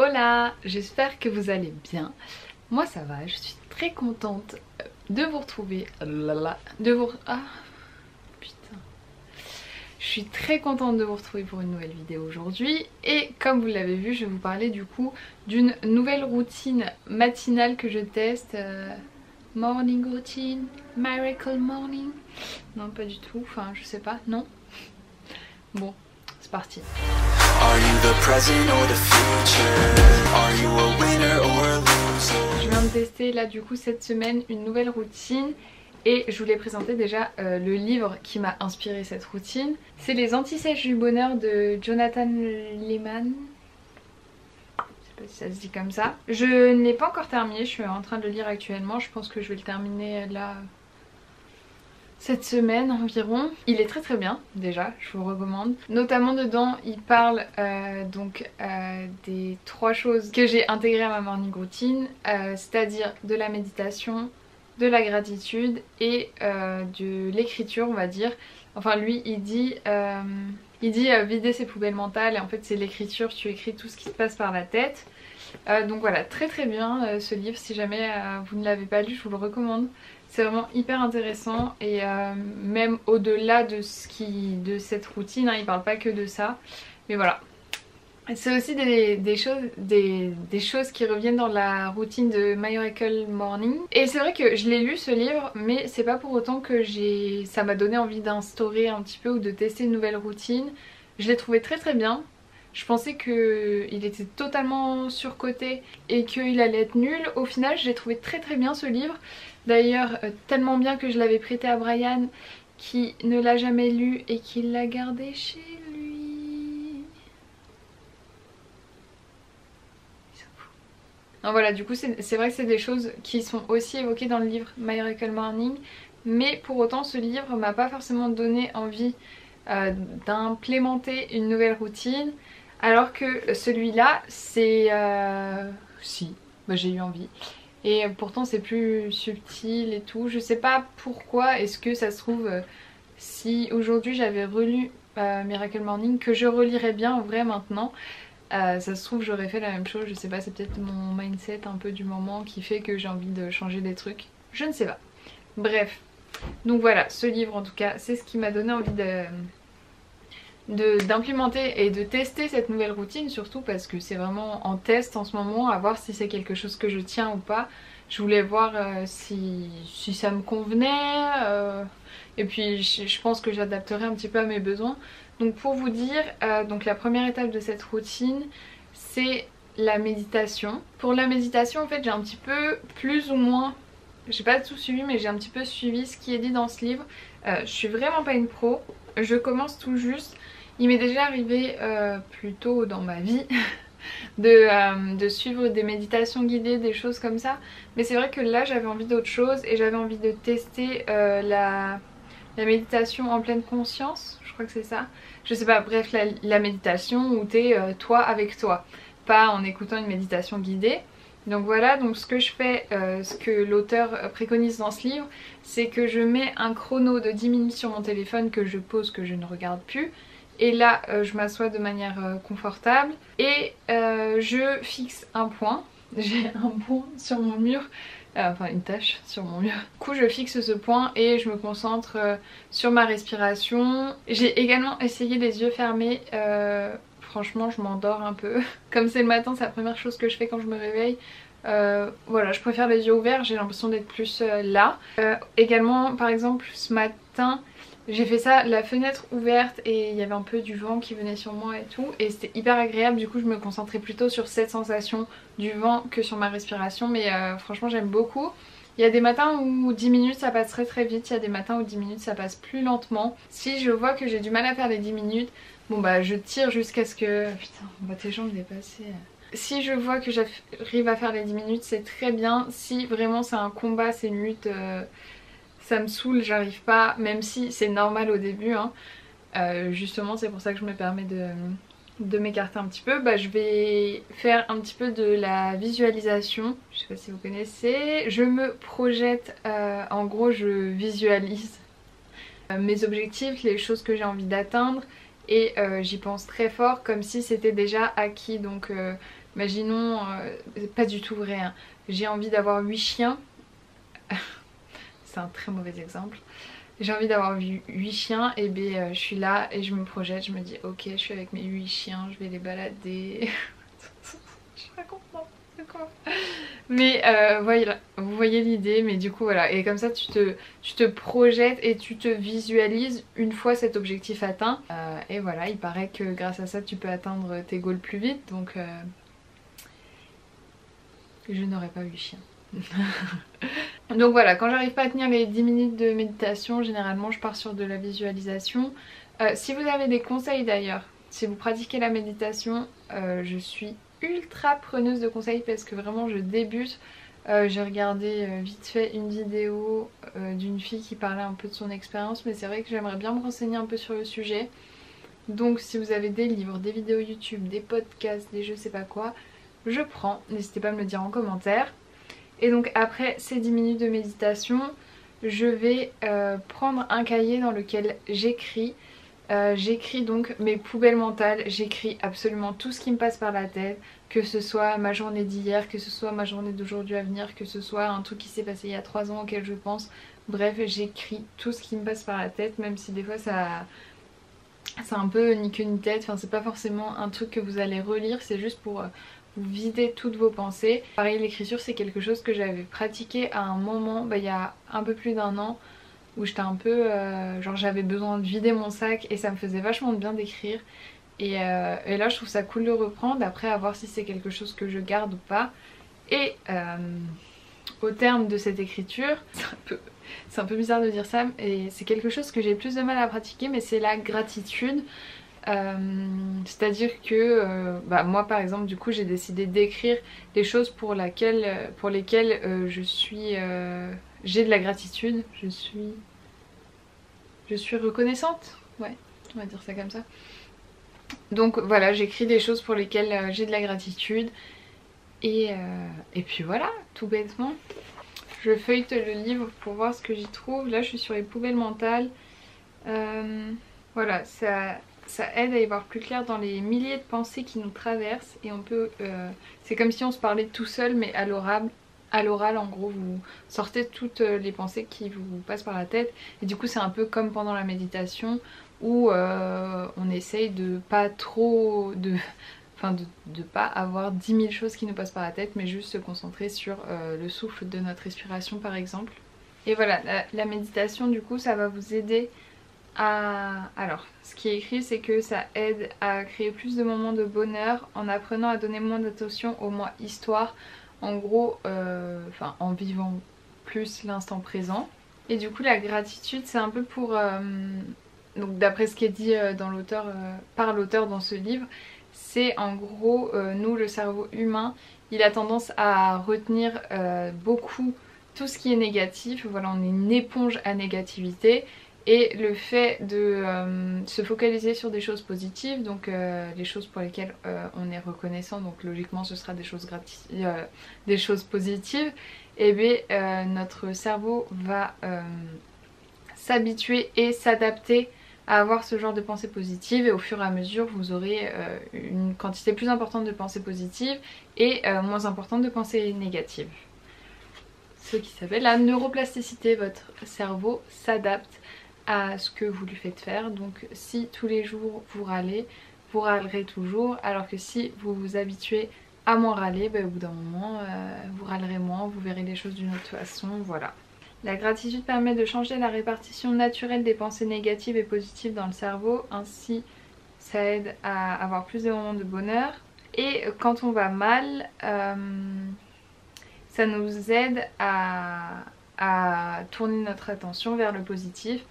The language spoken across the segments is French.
Hola, j'espère que vous allez bien. Moi ça va, je suis très contente de vous retrouver. Ah putain. Je suis très contente de vous retrouver pour une nouvelle vidéo aujourd'hui. Et comme vous l'avez vu, je vais vous parler du coup d'une nouvelle routine matinale que je teste. Morning routine, miracle morning. Non pas du tout, enfin je sais pas, non. Bon, c'est parti. Je viens de tester là du coup cette semaine une nouvelle routine et je voulais présenter déjà le livre qui m'a inspiré cette routine. C'est Les Anti-Sèches du Bonheur de Jonathan Lehman. Je sais pas si ça se dit comme ça. Je ne l'ai pas encore terminé, je suis en train de le lire actuellement. Je pense que je vais le terminer là cette semaine environ. Il est très très bien déjà, je vous le recommande. Notamment dedans il parle des 3 choses que j'ai intégrées à ma morning routine, c'est-à-dire de la méditation, de la gratitude et de l'écriture on va dire. Enfin lui il dit vider ses poubelles mentales et en fait c'est l'écriture, tu écris tout ce qui se passe par la tête. Donc voilà, très très bien ce livre, si jamais vous ne l'avez pas lu je vous le recommande. C'est vraiment hyper intéressant et même au-delà de cette routine, hein, il parle pas que de ça. Mais voilà. C'est aussi des choses qui reviennent dans la routine de Miracle Morning. Et c'est vrai que je l'ai lu ce livre, mais c'est pas pour autant que ça m'a donné envie d'instaurer un petit peu ou de tester une nouvelle routine. Je l'ai trouvé très très bien. Je pensais qu'il était totalement surcoté et qu'il allait être nul. Au final, j'ai trouvé très très bien ce livre. D'ailleurs, tellement bien que je l'avais prêté à Brian qui ne l'a jamais lu et qui l'a gardé chez lui. Non, voilà, du coup, c'est vrai que c'est des choses qui sont aussi évoquées dans le livre Miracle Morning. Mais pour autant, ce livre m'a pas forcément donné envie d'implémenter une nouvelle routine. Alors que celui-là, c'est... Si, bah, j'ai eu envie. Et pourtant c'est plus subtil et tout. Je sais pas pourquoi, est-ce que ça se trouve... si aujourd'hui j'avais relu Miracle Morning, que je relirais bien en vrai maintenant, ça se trouve j'aurais fait la même chose. Je sais pas, c'est peut-être mon mindset un peu du moment qui fait que j'ai envie de changer des trucs. Je ne sais pas. Bref. Donc voilà, ce livre en tout cas, c'est ce qui m'a donné envie d'implémenter et de tester cette nouvelle routine, surtout parce que c'est vraiment en test en ce moment, à voir si c'est quelque chose que je tiens ou pas. Je voulais voir si ça me convenait et puis je pense que j'adapterai un petit peu à mes besoins. Donc pour vous dire, donc la première étape de cette routine c'est la méditation. Pour la méditation en fait j'ai un petit peu plus ou moins, j'ai pas tout suivi mais j'ai un petit peu suivi ce qui est dit dans ce livre. Je suis vraiment pas une pro, je commence tout juste. Il m'est déjà arrivé plus tôt dans ma vie de suivre des méditations guidées, des choses comme ça. Mais c'est vrai que là j'avais envie d'autre chose et j'avais envie de tester la méditation en pleine conscience, je crois que c'est ça. Je sais pas, bref la méditation où t'es toi avec toi, pas en écoutant une méditation guidée. Donc voilà, donc ce que je fais, ce que l'auteur préconise dans ce livre, c'est que je mets un chrono de 10 minutes sur mon téléphone que je pose, que je ne regarde plus. Et là je m'assois de manière confortable et je fixe un point. J'ai un point sur mon mur, enfin une tache sur mon mur. Du coup je fixe ce point et je me concentre sur ma respiration. J'ai également essayé les yeux fermés, franchement je m'endors un peu. Comme c'est le matin, c'est la première chose que je fais quand je me réveille. Voilà, je préfère les yeux ouverts, j'ai l'impression d'être plus là. Également par exemple ce matin j'ai fait ça, la fenêtre ouverte et il y avait un peu du vent qui venait sur moi et tout. Et c'était hyper agréable, du coup je me concentrais plutôt sur cette sensation du vent que sur ma respiration. Mais franchement j'aime beaucoup. Il y a des matins où 10 minutes ça passe très très vite, il y a des matins où 10 minutes ça passe plus lentement. Si je vois que j'ai du mal à faire les 10 minutes, bon bah je tire jusqu'à ce que... Putain, on voit tes jambes dépasser. Si je vois que j'arrive à faire les 10 minutes c'est très bien. Si vraiment c'est un combat, c'est une lutte... ça me saoule, j'arrive pas, même si c'est normal au début hein. Justement c'est pour ça que je me permets de m'écarter un petit peu. Bah, je vais faire un petit peu de la visualisation, je sais pas si vous connaissez. Je me projette, en gros je visualise mes objectifs, les choses que j'ai envie d'atteindre et j'y pense très fort comme si c'était déjà acquis. Donc Imaginons, pas du tout vrai, hein. J'ai envie d'avoir 8 chiens. C'est un très mauvais exemple. J'ai envie d'avoir 8 chiens, et bien je suis là et je me projette, je me dis ok, je suis avec mes 8 chiens, je vais les balader. Je raconte n'importe quoi. Mais voilà, vous voyez l'idée, mais du coup voilà, et comme ça tu te projettes et tu te visualises une fois cet objectif atteint. Et voilà, il paraît que grâce à ça tu peux atteindre tes goals plus vite, donc je n'aurai pas 8 chiens. Donc voilà, quand j'arrive pas à tenir les 10 minutes de méditation, généralement je pars sur de la visualisation. Si vous avez des conseils d'ailleurs, si vous pratiquez la méditation, je suis ultra preneuse de conseils parce que vraiment je débute. J'ai regardé vite fait une vidéo d'une fille qui parlait un peu de son expérience, mais c'est vrai que j'aimerais bien me renseigner un peu sur le sujet. Donc si vous avez des livres, des vidéos YouTube, des podcasts, des je sais pas quoi, je prends. N'hésitez pas à me le dire en commentaire. Et donc après ces 10 minutes de méditation, je vais prendre un cahier dans lequel j'écris. J'écris donc mes poubelles mentales, j'écris absolument tout ce qui me passe par la tête, que ce soit ma journée d'hier, que ce soit ma journée d'aujourd'hui à venir, que ce soit un truc qui s'est passé il y a 3 ans auquel je pense. Bref, j'écris tout ce qui me passe par la tête, même si des fois ça... c'est un peu ni queue ni tête, enfin c'est pas forcément un truc que vous allez relire, c'est juste pour vous vider toutes vos pensées. Pareil, l'écriture c'est quelque chose que j'avais pratiqué à un moment, il y a un peu plus d'1 an, où j'étais un peu, genre j'avais besoin de vider mon sac et ça me faisait vachement de bien d'écrire. Et là je trouve ça cool de reprendre, après à voir si c'est quelque chose que je garde ou pas. Et au terme de cette écriture, c'est un peu bizarre de dire ça, et c'est quelque chose que j'ai plus de mal à pratiquer, mais c'est la gratitude. C'est-à-dire que moi par exemple du coup j'ai décidé d'écrire des choses pour lesquelles je suis j'ai de la gratitude, je suis reconnaissante, ouais, on va dire ça comme ça. Donc voilà, j'écris des choses pour lesquelles j'ai de la gratitude, et puis voilà, tout bêtement. Je feuillete le livre pour voir ce que j'y trouve. Là je suis sur les poubelles mentales. Voilà, ça aide à y voir plus clair dans les milliers de pensées qui nous traversent, et on peut... c'est comme si on se parlait tout seul mais à l'oral. À l'oral en gros vous sortez toutes les pensées qui vous passent par la tête, et du coup c'est un peu comme pendant la méditation où on essaye de pas trop... Enfin de pas avoir 10 000 choses qui nous passent par la tête, mais juste se concentrer sur le souffle de notre respiration par exemple. Et voilà, la méditation du coup ça va vous aider à... Alors, ce qui est écrit c'est que ça aide à créer plus de moments de bonheur en apprenant à donner moins d'attention au moi histoire. En gros, en vivant plus l'instant présent. Et du coup la gratitude c'est un peu pour... donc d'après ce qui est dit par l'auteur dans ce livre, c'est en gros, nous le cerveau humain, il a tendance à retenir beaucoup tout ce qui est négatif. Voilà, on est une éponge à négativité. Et le fait de se focaliser sur des choses positives, donc les choses pour lesquelles on est reconnaissant, donc logiquement ce sera des choses positives, et bien notre cerveau va s'habituer et s'adapter à avoir ce genre de pensées positives, et au fur et à mesure vous aurez une quantité plus importante de pensées positives et moins importante de pensées négatives. Ce qui s'appelle la neuroplasticité, votre cerveau s'adapte à ce que vous lui faites faire. Donc si tous les jours vous râlez, vous râlerez toujours, alors que si vous vous habituez à moins râler, au bout d'un moment vous râlerez moins, vous verrez les choses d'une autre façon, voilà. La gratitude permet de changer la répartition naturelle des pensées négatives et positives dans le cerveau, ainsi ça aide à avoir plus de moments de bonheur. Et quand on va mal, ça nous aide à tourner notre attention vers le positif.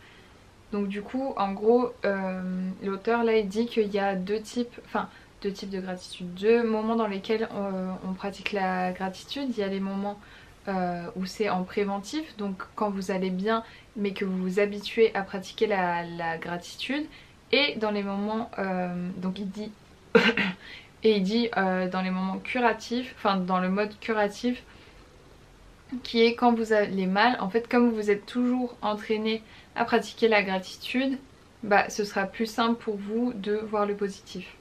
Donc du coup en gros l'auteur là il dit qu'il y a deux types de gratitude, deux moments dans lesquels on pratique la gratitude. Il y a les moments où c'est en préventif, donc quand vous allez bien mais que vous vous habituez à pratiquer la gratitude, et dans les moments donc il dit dans les moments curatifs, dans le mode curatif, qui est quand vous allez mal. En fait, comme vous êtes toujours entraîné à pratiquer la gratitude, ce sera plus simple pour vous de voir le positif.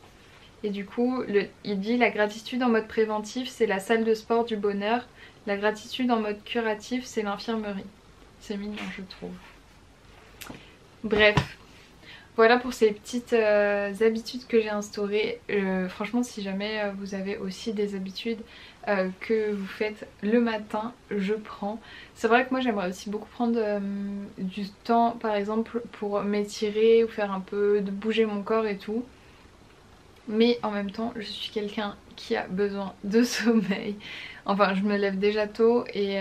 Et du coup il dit la gratitude en mode préventif c'est la salle de sport du bonheur, la gratitude en mode curatif c'est l'infirmerie. C'est mignon je trouve. Bref, voilà pour ces petites habitudes que j'ai instaurées. Franchement si jamais vous avez aussi des habitudes que vous faites le matin, je prends. C'est vrai que moi j'aimerais aussi beaucoup prendre du temps par exemple pour m'étirer ou faire un peu de bouger mon corps et tout. Mais en même temps je suis quelqu'un qui a besoin de sommeil. Enfin je me lève déjà tôt et...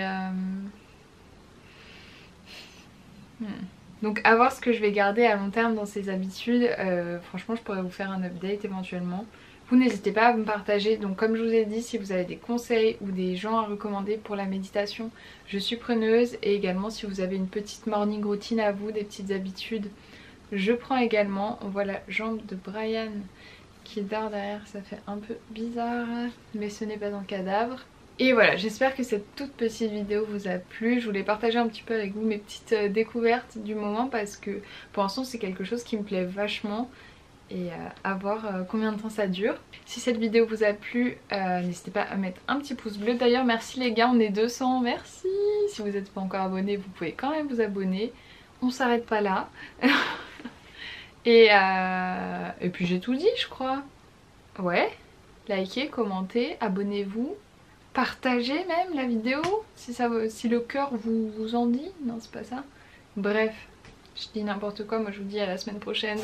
Donc à voir ce que je vais garder à long terme dans ces habitudes. Franchement je pourrais vous faire un update éventuellement. Vous n'hésitez pas à me partager. Donc comme je vous ai dit, si vous avez des conseils ou des gens à recommander pour la méditation, je suis preneuse. Et également si vous avez une petite morning routine à vous, des petites habitudes, je prends également. On voit la jambe de Brian qui dort derrière, ça fait un peu bizarre. Mais ce n'est pas un cadavre. Et voilà, j'espère que cette toute petite vidéo vous a plu. Je voulais partager un petit peu avec vous mes petites découvertes du moment parce que pour l'instant c'est quelque chose qui me plaît vachement et à voir combien de temps ça dure. Si cette vidéo vous a plu, n'hésitez pas à mettre un petit pouce bleu. D'ailleurs merci les gars, on est 200, merci. Si vous n'êtes pas encore abonné, vous pouvez quand même vous abonner. On s'arrête pas là. Et puis j'ai tout dit je crois. Ouais, likez, commentez, abonnez-vous. Partagez même la vidéo si le cœur vous en dit. Non c'est pas ça. Bref, je dis n'importe quoi, moi je vous dis à la semaine prochaine.